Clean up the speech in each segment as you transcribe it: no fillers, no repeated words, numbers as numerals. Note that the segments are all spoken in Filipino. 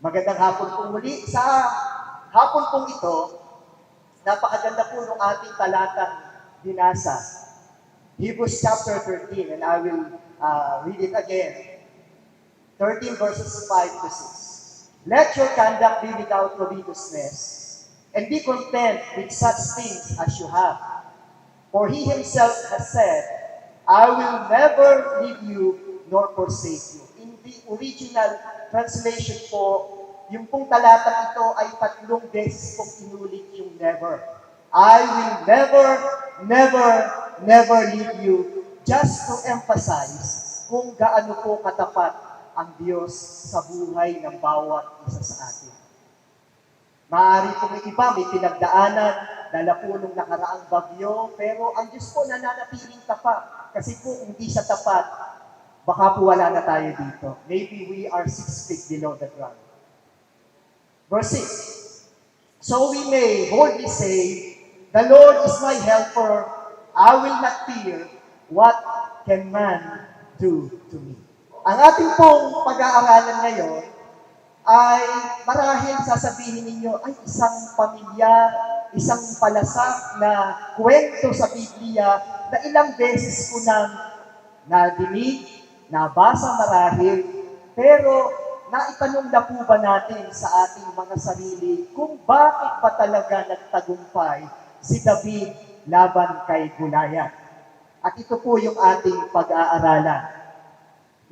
Magandang hapon po muli. Sa hapon pong ito, napakaganda po ng ating talatang binasa. Hebrews chapter 13, and I will read it again. 13 verses 5 to 6. Let your conduct be without covetousness, and be content with such things as you have. For he himself has said, I will never leave you nor forsake you. In the original translation po, yung pong talatang ito ay 3 beses pong inulit yung never. I will never leave you, just to emphasize kung gaano po katapat ang Diyos sa buhay ng bawat isa sa atin. Maaari po may iba, may pinagdaanan, dala po nung nakaraang bagyo, pero ang Diyos po nananatiling tapat. Kasi po hindi siya tapat, baka po wala na tayo dito. Maybe we are 6 feet below the ground. Verse 6. So we may boldly say, the Lord is my helper, I will not fear, what can man do to me? Ang ating pong pag-aaralan ngayon ay marahil sasabihin ninyo ay isang pamilya, isang palasak na kwento sa Biblia na ilang beses ko nang nadinig, nabasa marahil, pero naitanong na po ba natin sa ating mga sarili kung bakit ba talaga nagtagumpay si David laban kay Goliath? At ito po yung ating pag-aaralan.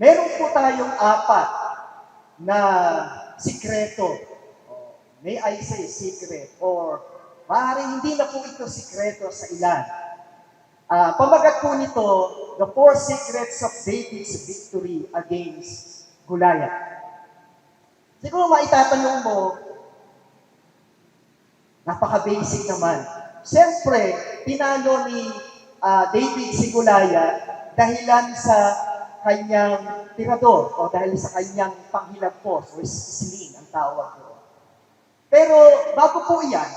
Meron po tayong 4 na sikreto. May I say secret? Or maaaring hindi na po ito sikreto sa ilan. Pamagat po nito, the 4 secrets of David's victory against Goliath. Siguro maitatanong mo, napaka-basic naman. Siyempre, tinalo ni David si Goliath dahilan sa kanyang tirador o dahil sa kanyang panghilagpos o sling ang tawag doon. Pero bago po yan,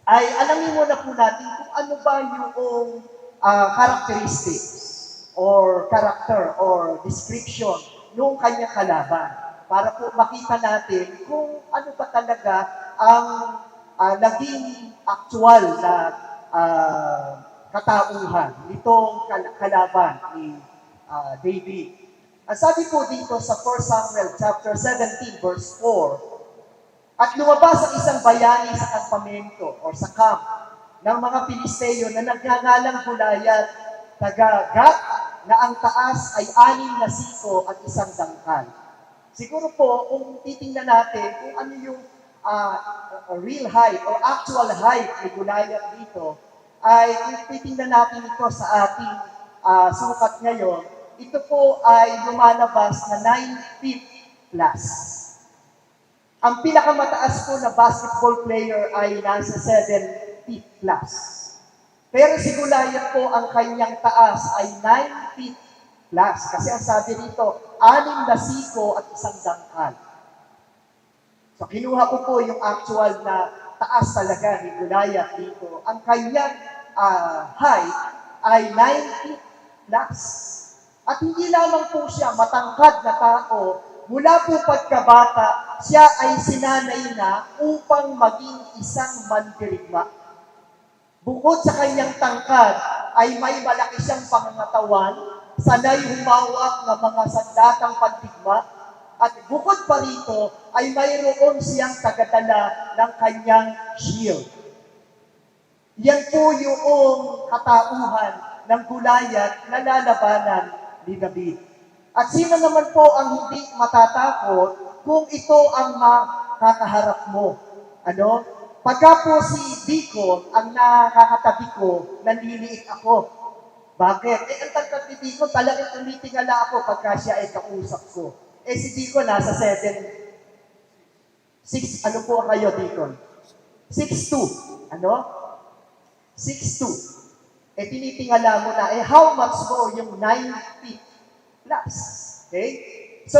ay alamin muna po natin kung ano ba yung characteristics or character or description ng kanyang kalaban para po makita natin kung ano ba talaga ang naging actual na katauhan nitong kalaban ni David. Ang sabi po dito sa 1 Samuel chapter 17 verse 4, at lumabas ang isang bayani sa kampamento o sa camp ng mga Pilisteo na nagngangalang Goliath, taga Gath, na ang taas ay 6 na siko at 1 dangkal. Siguro po, kung titingnan natin kung ano yung real height or actual height ni Goliath dito, ay kung titingnan natin ito sa ating sukat ngayon, ito po ay lumalabas na 9 feet plus. Ang pinakamataas po na basketball player ay nasa 7 feet plus. Pero si Goliath po, ang kanyang taas ay 9 feet plus. Kasi ang sabi rito, 6 na siko at 1 dangkal. So kinuha ko po yung actual na taas talaga ni Goliath dito. Ang kanyang height ay 9 feet plus. At hindi lamang po siya matangkad na tao, mula po pagkabata, siya ay sinanay na upang maging isang mandirigma. Bukod sa kanyang tangkad, ay may malaki siyang pangangatawan, sanay humawak ng mga sandatang pandigma, at bukod pa rito, ay mayroon siyang tagadala ng kanyang shield. Yan po yung katauhan ng Goliath na lalabanan ni David. At sino naman po ang hindi matatakot kung ito ang makakaharap mo? Ano? Pagka po si Deacon ang nakakatabi ko, nanliliit ako. Bakit? Ang tagtag ni Deacon, talagang tumitingala ako pagka siya ay kausap ko. Si Deacon nasa 6, ano po kayo, Deacon? 6'2". Ano? 6'2". Tinitingala mo na, how much more yung 9 feet plus? Okay? So,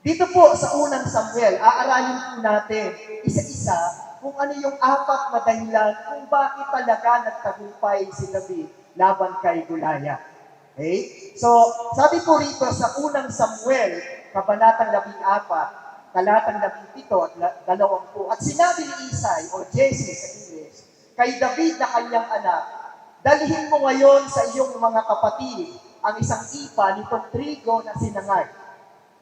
dito po sa unang Samuel, aaralin po natin isa-isa kung ano yung 4 na dahilan kung bakit talaga nagtagumpay si David laban kay Goliath. Okay? So, sabi po rito sa unang Samuel, kabanatang 14, talatang 17 at 20. At sinabi ni Isai, o Jesse sa English, kay David na kanyang anak, dalhin mo ngayon sa iyong mga kapatid ang isang ipa nitong trigo na sinangag,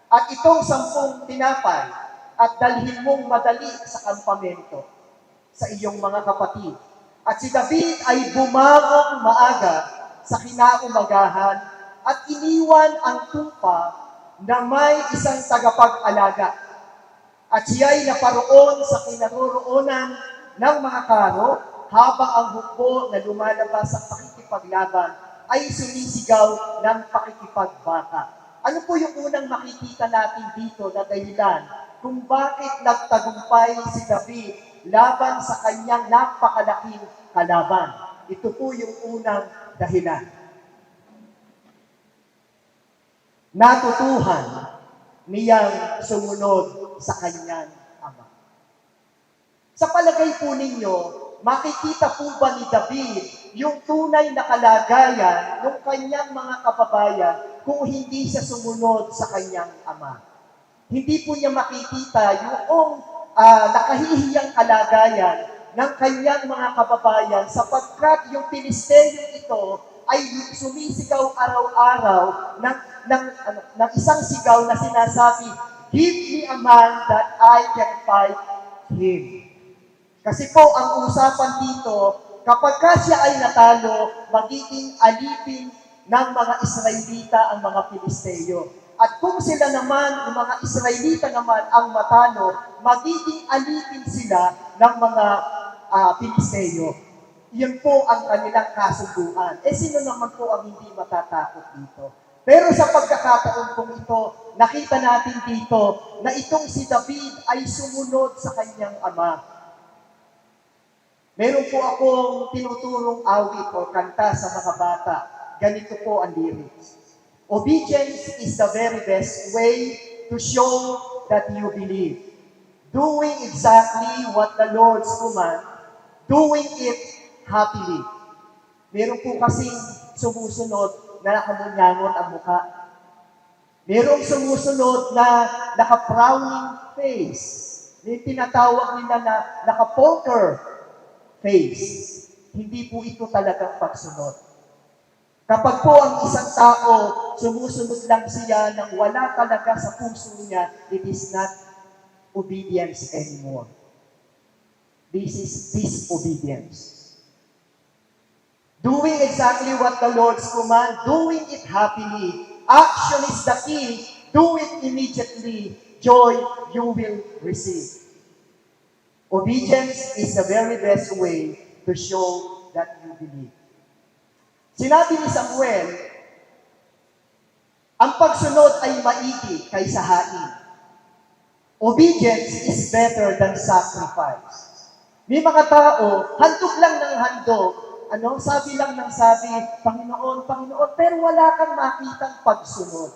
at itong 10 tinapay, at dalhin mong madali sa kampamento sa iyong mga kapatid. At si David ay bumangong maaga sa kinaumagahan at iniwan ang tupa na may isang tagapag-alaga. At siya'y naparoon sa kinaroroonan ng mga karo habang ang hukbo na lumalabas sa pakikipaglaban ay sumisigaw ng pakikipagbaka. Ano po yung unang makikita natin dito na dahilan kung bakit nagtagumpay si David laban sa kanyang napakalaking kalaban? Ito po yung unang dahilan. Natutuhan niyang sumunod sa kanyang ama. Sa palagay po ninyo, makikita po ba ni David yung tunay na kalagayan ng kanyang mga kababayan kung hindi siya sumunod sa kanyang ama? Hindi po niya makikita yung nakahihiyang kalagayan ng kanyang mga kababayan sapagkat yung Pilisteyong ito ay sumisigaw araw-araw ng isang sigaw na sinasabi, "Give me a man that I can fight him." Kasi po, ang usapan dito, kapag siya ay natalo, magiging alipin ng mga Israelita ang mga Pilisteyo. At kung sila naman, yung mga Israelita naman ang matalo, magiging alipin sila ng mga Pilisteyo. Yun po ang kanilang kasunduan. Sino naman po ang hindi matatakot dito? Pero sa pagkakataon pong ito, nakita natin dito na itong si David ay sumunod sa kanyang ama. Meron po akong tinuturong awit o kanta sa mga bata. Ganito po ang lyrics. Obedience is the very best way to show that you believe. Doing exactly what the Lord's command, doing it happily. Meron po kasing sumusunod na nakamunyangon ang mukha. Merong sumusunod na naka-frowning face. May tinatawag nila na naka-poker face. Hindi po ito talagang pagsunod. Kapag po ang isang tao, sumusunod lang siya nang wala talaga sa puso niya, it is not obedience anymore. This is disobedience. Doing exactly what the Lord's command, doing it happily. Action is the key. Do it immediately. Joy you will receive. Obedience is the very best way to show that you believe. Sinabi ni Samuel, ang pagsunod ay maigi kaysa hain. Obedience is better than sacrifice. May mga tao, handog lang ng handog, sabi lang ng sabi, Panginoon, Panginoon, pero wala kang makitang pagsunod.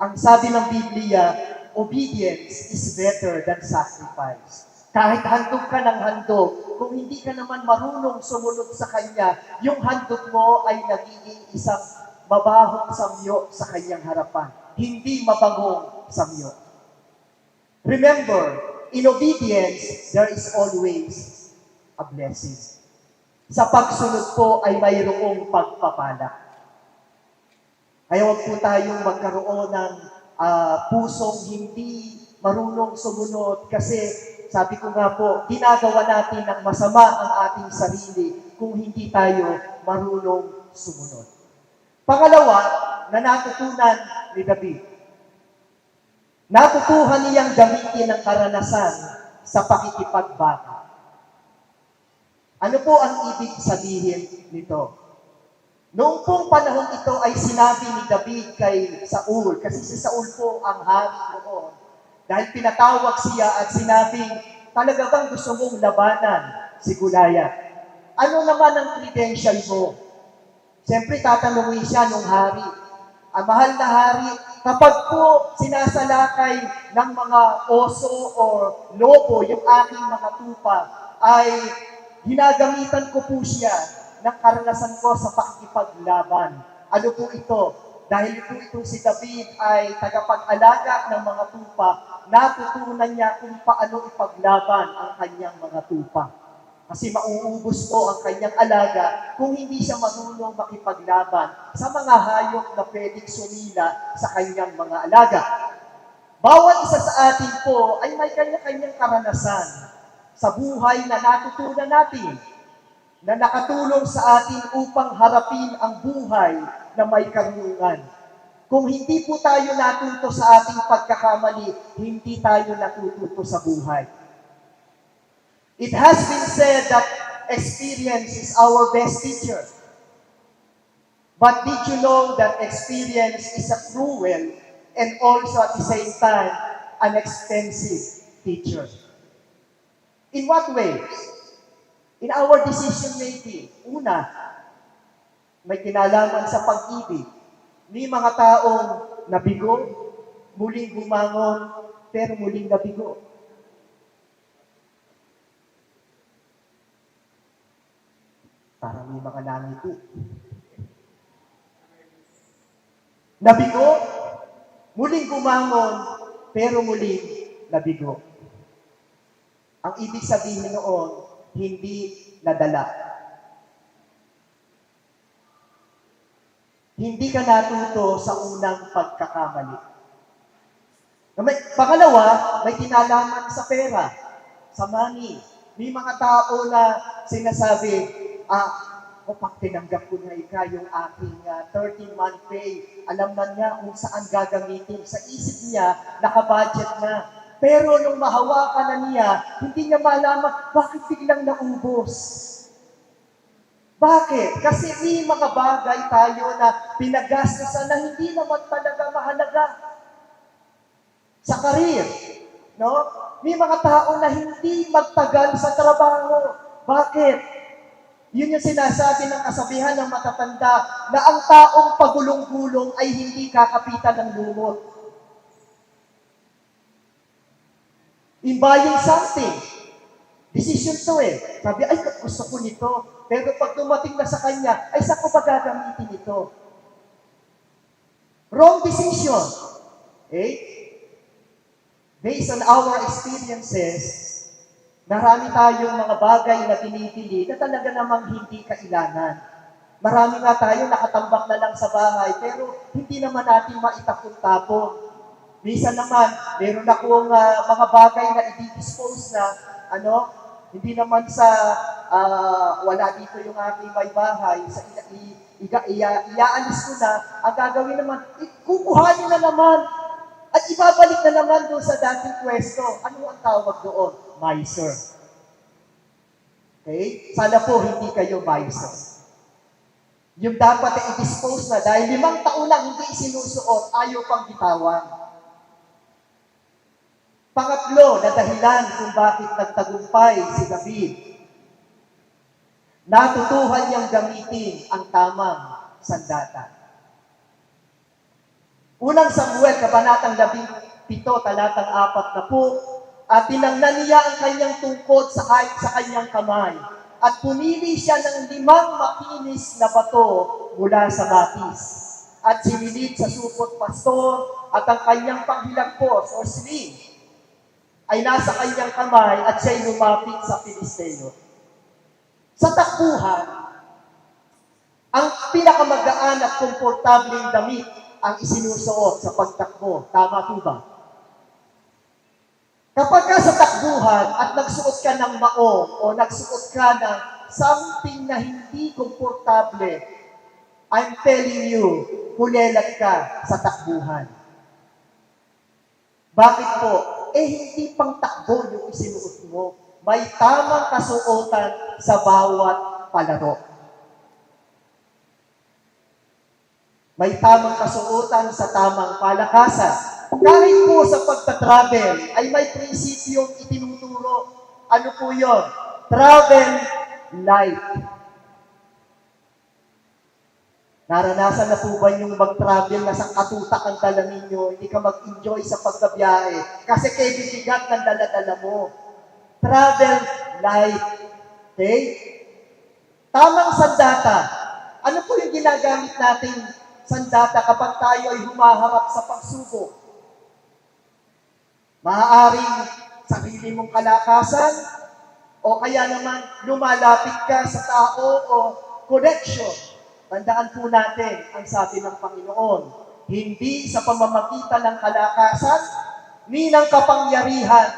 Ang sabi ng Biblia, obedience is better than sacrifice. Kahit handog ka ng handog, kung hindi ka naman marunong sumunod sa Kanya, yung handog mo ay nagiging isang mabahong samyo sa Kanyang harapan. Hindi mabangong samyo. Remember, in obedience, there is always a blessing. Sa pagsunod po ay mayroong pagpapala. Kaya huwag po tayong magkaroon ng pusong hindi marunong sumunod kasi sabi ko nga po, ginagawa natin ng masama ang ating sarili kung hindi tayo marunong sumunod. Pangalawa, na natutunan ni David. Natutuhan niyang gamitin ang karanasan sa pakikipagbaka. Ano po ang ibig sabihin nito? Noong pong panahon ito ay sinabi ni David kay Saul, kasi si Saul po ang hari noon. Dahil pinatawag siya at sinabing, talaga bang gusto mong labanan si Goliath? Ano naman ang credential mo? Siyempre, tatanungin siya nung hari. Ang mahal na hari, kapag po sinasalakay ng mga oso o lobo yung aking mga tupa, ay ginagamitan ko po siya ng karanasan ko sa pakikipaglaban. Ano po ito? dahil po itong si David ay tagapag-alaga ng mga tupa, natutunan niya kung paano ipaglaban ang kanyang mga tupa. Kasi mauubos po ang kanyang alaga kung hindi siya marunong makipaglaban sa mga hayop na pwedeng sumila sa kanyang mga alaga. Bawat isa sa atin po ay may kanya-kanyang karanasan sa buhay na natutunan natin, na nakatulong sa atin upang harapin ang buhay na may karunungan. Kung hindi po tayo natuto sa ating pagkakamali, hindi tayo natututo sa buhay. It has been said that experience is our best teacher. But did you know that experience is a cruel and also at the same time an expensive teacher? In what ways? In our decision making, una, may kinalaman sa pag-ibig. May mga taong nabigo, muling bumangon, pero muling nabigo. Parang may mga nangiti. Nabigo, muling bumangon, pero muling nabigo. Ang ibig sabihin noon, hindi nadala. Hindi ka natuto sa unang pagkakamali. Pangalawa, may kinalaman sa pera, sa money. May mga tao na sinasabi, pag tinanggap ko na yung aking 13-month pay, alam na niya kung saan gagamitin. Sa isip niya, nakabudget na. Pero nung mahawakan na niya, hindi niya malaman bakit biglang naubos. Bakit? Kasi may mga bagay tayo na pinagastusan na hindi naman talaga mahalaga. Sa karir, no? May mga tao na hindi magtagal sa trabaho. Bakit? Yun yung sinasabi ng kasabihan ng matatanda na ang taong pagulong-gulong ay hindi kakapitan ng lumot. In buying something, decision to eh. Sabi, ay, gusto ko nito. Pero pag dumating na sa kanya, ay, saan ko ba gagamitin ito? Wrong decision. Okay? Based on our experiences, marami tayong mga bagay na pinipili na talaga namang hindi kailangan. Marami nga tayo nakatambak na lang sa bahay, pero hindi naman natin maitapon-tapon. Minsan naman, meron akong mga bagay na i-dispose na, hindi naman sa wala dito yung aking may bahay, sa iaalis ko na, ang gagawin naman, kukuhanin na naman, at ibabalik na naman doon sa dating pwesto. Ano ang tawag doon? Miser. Okay? Sana po hindi kayo miser. Yung dapat ay i-dispose na dahil 5 taon lang hindi isinusuot, ayaw pang bitawan. Pangatlo na dahilan kung bakit nagtagumpay si David, natutuhan niyang gamitin ang tamang sandata. Unang Samuel, kabanatang 17, talatang 40, at tinangnan niya ang kanyang tungkod sa kanyang kamay, at pumili siya ng 5 makinis na bato mula sa batis, at sinilid sa supot pastor, at ang kanyang panghilagpos o sling ay nasa kanyang kamay at siya'y lumapit sa Filisteo. Sa takbuhan, ang pinakamagaan at komportableng damit ang isinusuot sa pagtakbo. Tama po ba? Kapag ka sa takbuhan at nagsuot ka ng maong o nagsuot ka ng something na hindi komportable, I'm telling you, kulelat ka sa takbuhan. Bakit po? Hindi pang takbo yung isinuot mo. May tamang kasuotan sa bawat palaro. May tamang kasuotan sa tamang palakasan. Kahit po sa pagta-travel, ay may prinsipyong itinuturo. Ano po yun? Travel light. Naranasan na po ba yung mag-travel na sa katutak ang dala ninyo, hindi ka mag-enjoy sa pagkabiyahe kasi kayo bigat ng dala-dala mo. Travel light. Okay? Tamang sandata. Ano po yung ginagamit natin sandata kapag tayo ay humaharap sa pagsubok. Maaaring sarili mong kalakasan, o kaya naman lumalapit ka sa tao o connection. Tandaan po natin ang sabi ng Panginoon, hindi sa pamamagitan ng kalakasan, ni ng kapangyarihan,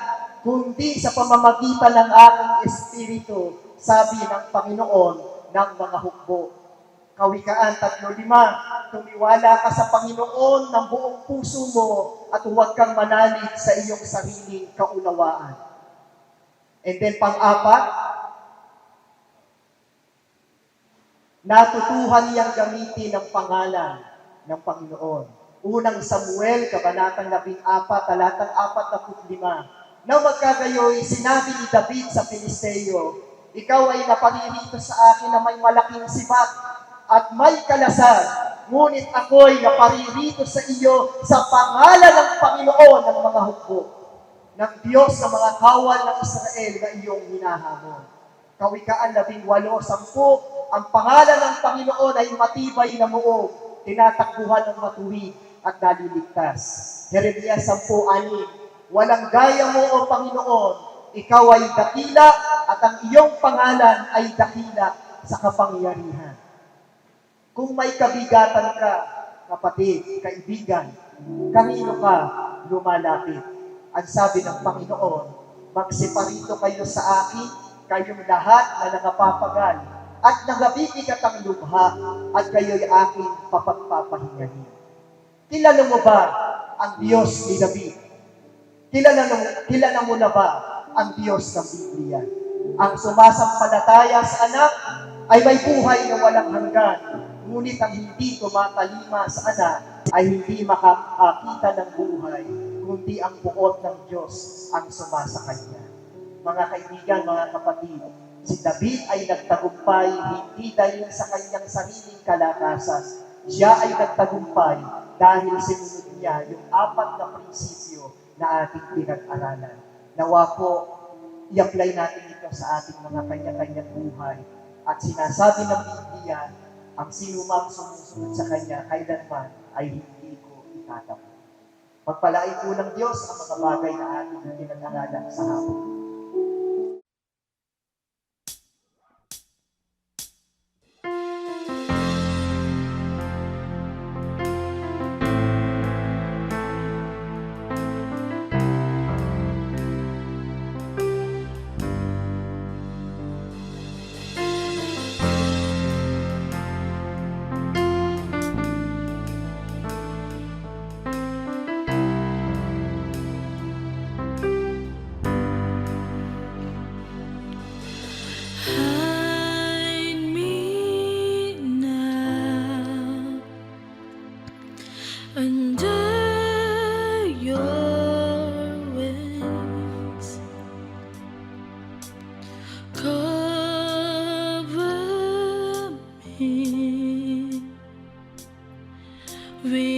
kundi sa pamamagitan ng aking espiritu, sabi ng Panginoon ng mga hukbo. Kawikaan 3:5, tumiwala ka sa Panginoon ng buong puso mo at huwag kang manalig sa iyong sariling kaunawaan. And then pang-apat, natutuhan niyang gamitin ang pangalan ng Panginoon. Unang Samuel, Kabanatang 14, talatang 45. Nang magkagayoy, sinabi ni David sa Filisteo, ikaw ay naparirito sa akin na may malaking sibat at may kalasan, ngunit ako'y naparirito sa iyo sa pangalan ng Panginoon ng mga hukbo, ng Diyos ng mga kawal ng Israel na iyong hinahamon. Kawikaan 18:10, ang pangalan ng Panginoon ay matibay na muog, tinatakbuhan ng matuwid at naliligtas. Jeremias 10:6, walang gaya mo o Panginoon, ikaw ay dakila at ang iyong pangalan ay dakila sa kapangyarihan. Kung may kabigatan ka, kapatid, kaibigan, kanino ka lumalapit? Ang sabi ng Panginoon, magseparito kayo sa akin, kayong lahat na nangapapagal, at nangabibigat ang lubha, at kayo'y aking papagpapahingahin. Kilala mo ba ang Diyos ni David? Kilala mo na ba ang Diyos ng Biblia? Ang sumasampalataya sa anak ay may buhay na walang hanggan, ngunit ang hindi tumatalima sa anak ay hindi makakakita ng buhay, kundi ang buot ng Diyos ang sumasa kanya. Mga kaibigan, mga kapatid, si David ay nagtagumpay hindi dahil sa kanyang sariling kalakasan. Siya ay nagtagumpay dahil sinunod niya yung 4 na prinsipyo na ating pinag-aralan. Nawa po, i-apply natin ito sa ating mga kanya-kanyang buhay. At sinasabi ng Biblia, ang sinumang sumusunod sa Kanya, kailanman ay hindi ko itatapo. Pagpalain po ng Diyos ang mga bagay na ating pinag-aralan sa hapon. Hide me now under your wings. Cover me with